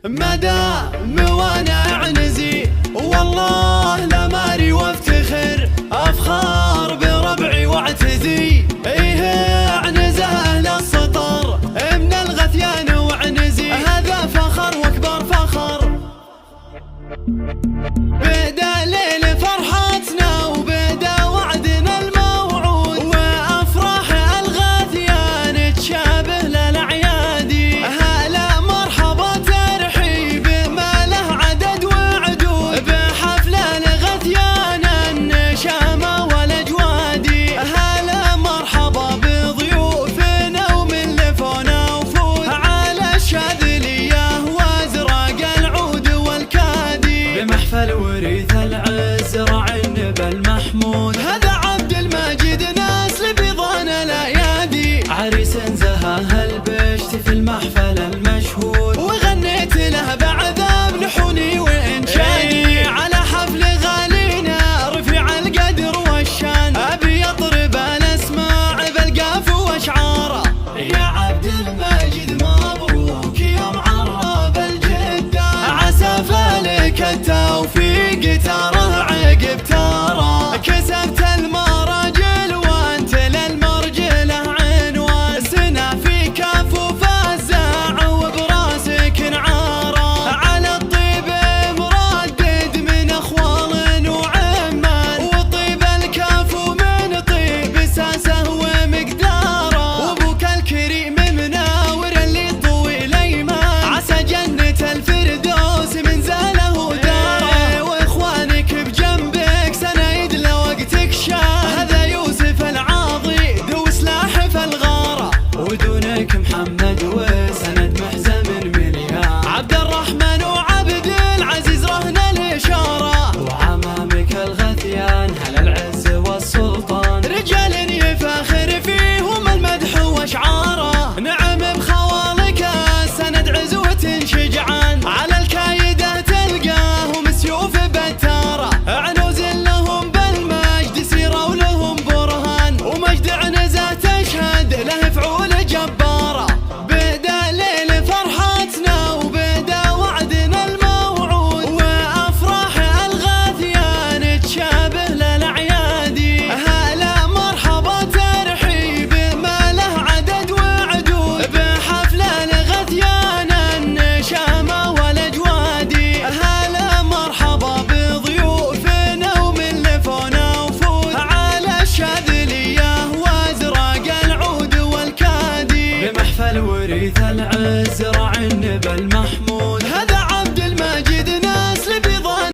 مدام وانا عنزي والله لا ماري وافتخر، افخار بربعي واعتزي. ايه عنزه للسطر من الغثيان وعنزي، هذا فخر واكبر فخر. بدا ليل فرحتنا وبدا وعدنا الموعود، وافراح الغثيان تشابه للعيادي. هلا مرحبا ترحيب ما له عدد وعدود، بحفل الغثيان النشامه والاجوادي. هلا مرحبا بضيوفنا ومن لفونا وفود، على الشاذليه وازرق العود والكادي. بمحفل وريث العز راعي النبى المحمود، هذا عبد المجيد نسل بيضان الايادي. عريس زهاه البشت في المحفل المشهود، وغنيت له بعد بلحوني وانشادي. على حفل غالينا رفيع القدر والشان، ابي يطرب الاسماع بالقاف واشعاره. يا عبد المجيد مبروك يوم عرب الجده، عسى فلك التوفيق ترى عقب ترى. كسبت المراجل وانت للمرجله عنوان، سنا في كفوف الزاع وبراسك نعاره. على الطيب مردد من اخوال وعمان، وطيب الكفو من طيب ساسه ومقداره. وابوك الكريم مناور اللي طويل ايمان، عسى جنة الفردوس من زاله داره. واخوانك بجنبك سنايد لوقتك شاه، هذا يوسف العاضي ذو سلاح في الغاره. ودونك محمد وسند محزم مليان، عبد الرحمن وعبد العزيز رهن الاشاره. وعمامك الغثيان هل العز والسلطان، رجال يفاخر فيهم المدح واشعاره. نعم بخوالك سند عزوة شجعان، على الكايده تلقاهم سيوف بتاره. عنوز لهم بالمجد سيره ولهم برهان، ومجد عنزه تشهد له فعول جباره. بدا ليل فرحتنا وبدا وعدنا الموعود، وافراح الغثيان تشابه للعيادي. هلا مرحبا ترحيب ما له عدد وعدود، بحفل الغثيان النشامه والاجوادي. هلا مرحبا بضيوفنا ومن لفونا وفود، على الشاذليه وازرق العود والكادي. بمحفل وريث العز راعي النبى المحمود،